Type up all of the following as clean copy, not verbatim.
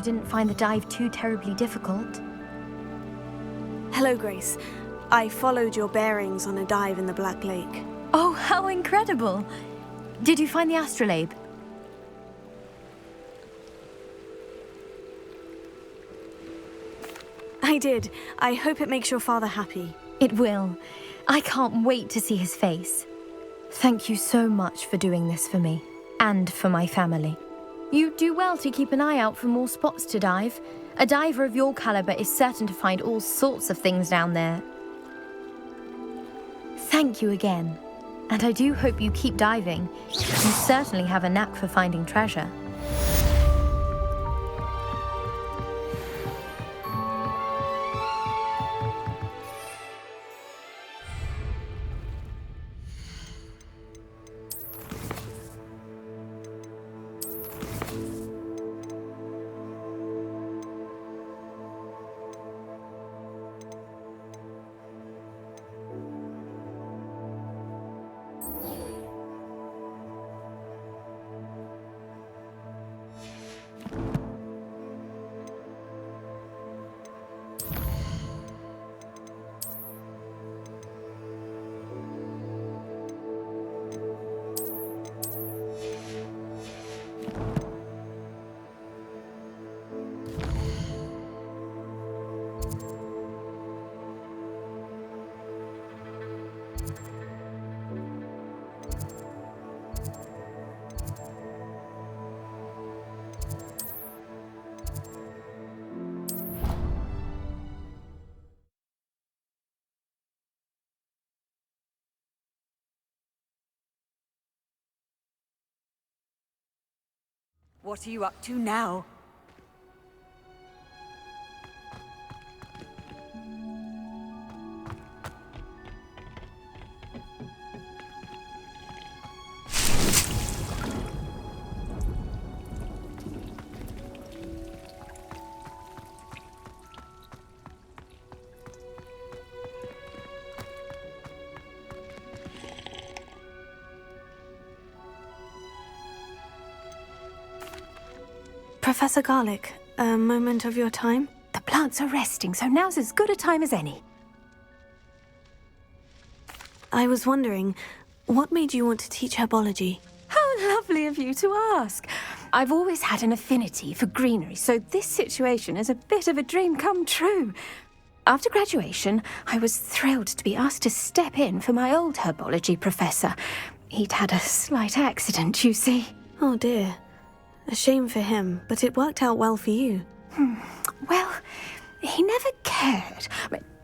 didn't find the dive too terribly difficult. Hello, Grace. I followed your bearings on a dive in the Black Lake. Oh, how incredible! Did you find the astrolabe? I did. I hope it makes your father happy. It will. I can't wait to see his face. Thank you so much for doing this for me, and for my family. You do well to keep an eye out for more spots to dive. A diver of your caliber is certain to find all sorts of things down there. Thank you again. And I do hope you keep diving. You certainly have a knack for finding treasure. What are you up to now? Professor Garlick, a moment of your time? The plants are resting, so now's as good a time as any. I was wondering, what made you want to teach herbology? How lovely of you to ask. I've always had an affinity for greenery, so this situation is a bit of a dream come true. After graduation, I was thrilled to be asked to step in for my old herbology professor. He'd had a slight accident, you see. Oh dear. A shame for him, but it worked out well for you. Well, he never cared,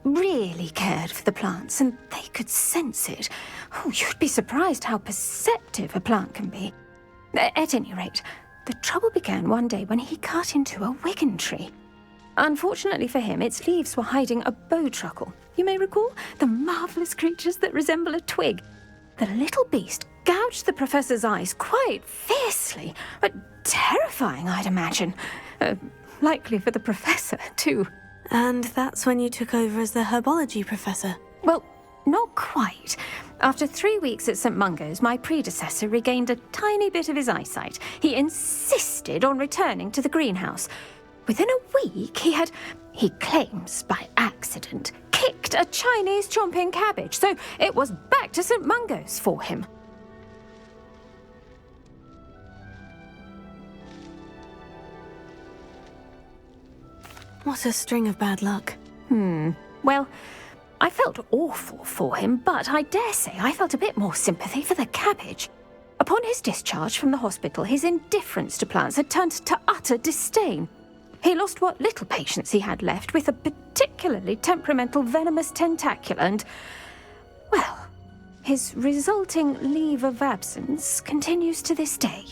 really cared for the plants, and they could sense it. Oh, you'd be surprised how perceptive a plant can be. At any rate, the trouble began one day when he cut into a wigan tree. Unfortunately for him, its leaves were hiding a bowtruckle. You may recall the marvellous creatures that resemble a twig. The little beast gouged the professor's eyes quite fiercely, but terrifying, I'd imagine. Likely for the professor, too. And that's when you took over as the herbology professor? Well, not quite. After 3 weeks at St. Mungo's, my predecessor regained a tiny bit of his eyesight. He insisted on returning to the greenhouse. Within a week, he claims by accident, kicked a Chinese chomping cabbage, so it was back to St. Mungo's for him. What a string of bad luck. Well, I felt awful for him, but I dare say I felt a bit more sympathy for the cabbage. Upon his discharge from the hospital, his indifference to plants had turned to utter disdain. He lost what little patience he had left with a particularly temperamental venomous tentacula and, well, his resulting leave of absence continues to this day.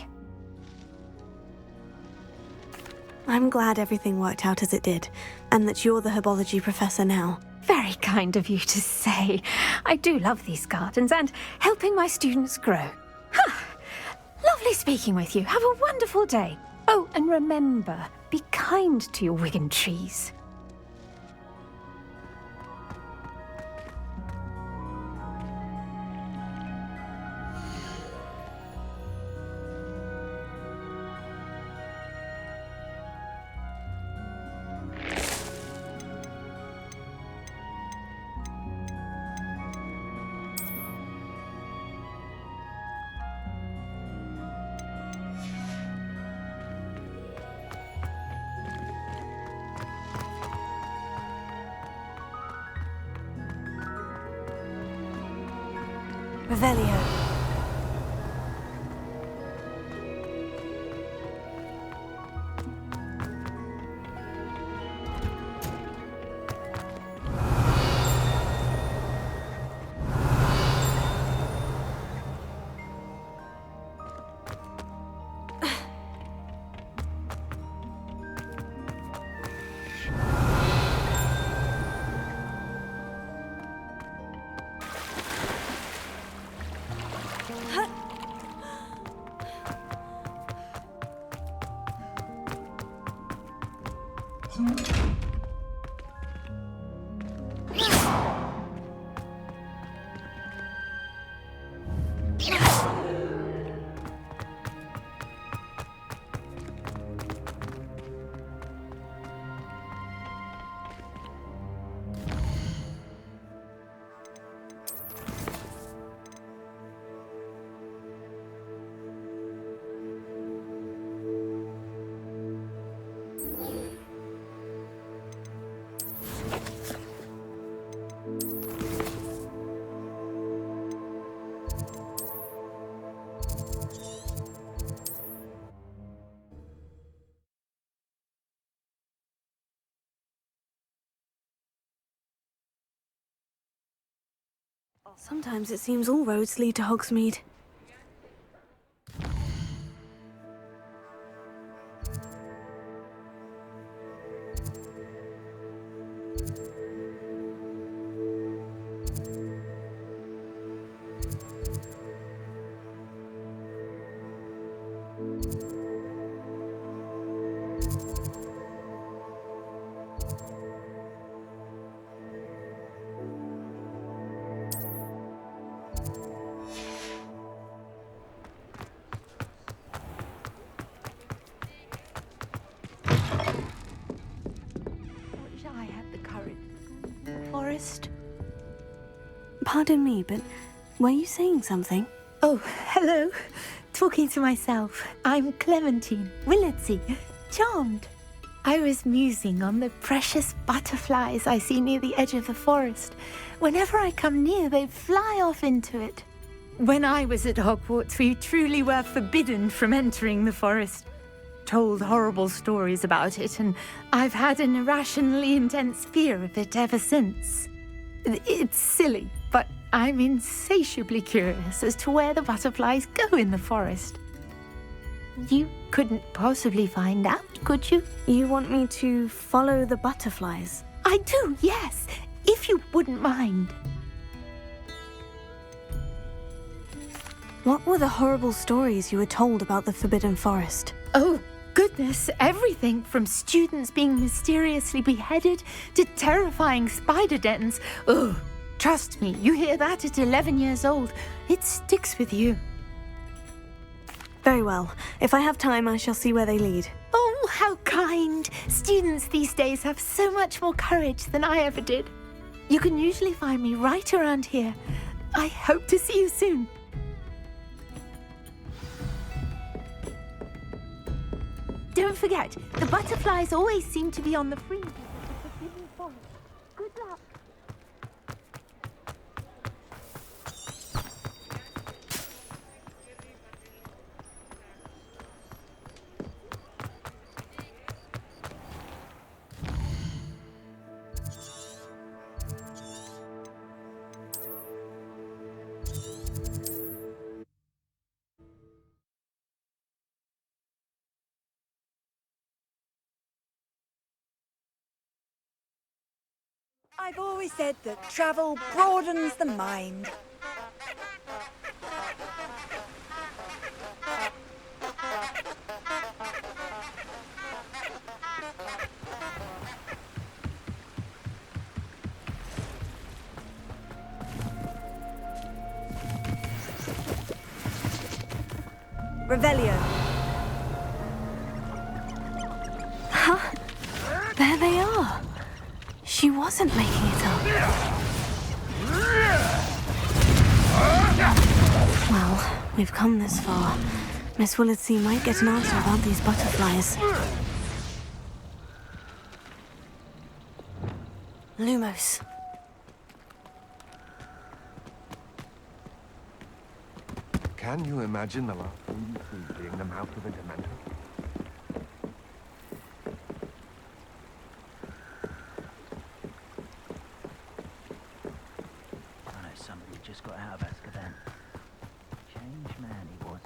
I'm glad everything worked out as it did, and that you're the herbology professor now. Very kind of you to say. I do love these gardens and helping my students grow. Lovely speaking with you. Have a wonderful day. Oh, and remember, be kind to your wigan trees. Revelio. Sometimes it seems all roads lead to Hogsmeade. Forest? Pardon me, but were you saying something? Oh, hello. Talking to myself. I'm Clementine Willardsey. Charmed. I was musing on the precious butterflies I see near the edge of the forest. Whenever I come near, they fly off into it. When I was at Hogwarts, we truly were forbidden from entering the forest. Told horrible stories about it, and I've had an irrationally intense fear of it ever since. It's silly, but I'm insatiably curious as to where the butterflies go in the forest. You couldn't possibly find out, could you? You want me to follow the butterflies? I do, yes, if you wouldn't mind. What were the horrible stories you were told about the Forbidden Forest? Oh, goodness, everything from students being mysteriously beheaded to terrifying spider dens. Oh, trust me, you hear that at 11 years old, it sticks with you. Very well. If I have time, I shall see where they lead. Oh, how kind. Students these days have so much more courage than I ever did. You can usually find me right around here. I hope to see you soon. Don't forget, the butterflies always seem to be on the fringes of the Forbidden Forest. Good luck. I've always said that travel broadens the mind. Revelio. Huh? There they are. She wasn't making it up. Well, we've come this far. Miss Willardsey might get an answer about these butterflies. Lumos. Can you imagine the last thing you see being the mouth of a Dementor? I know somebody just got out of Azkaban. Changed man he was.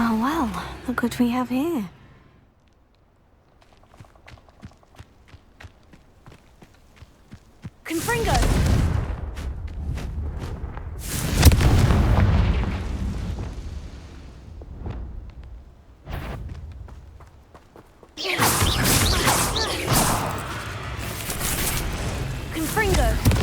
Oh well, look what we have here. Confringo! Confringo!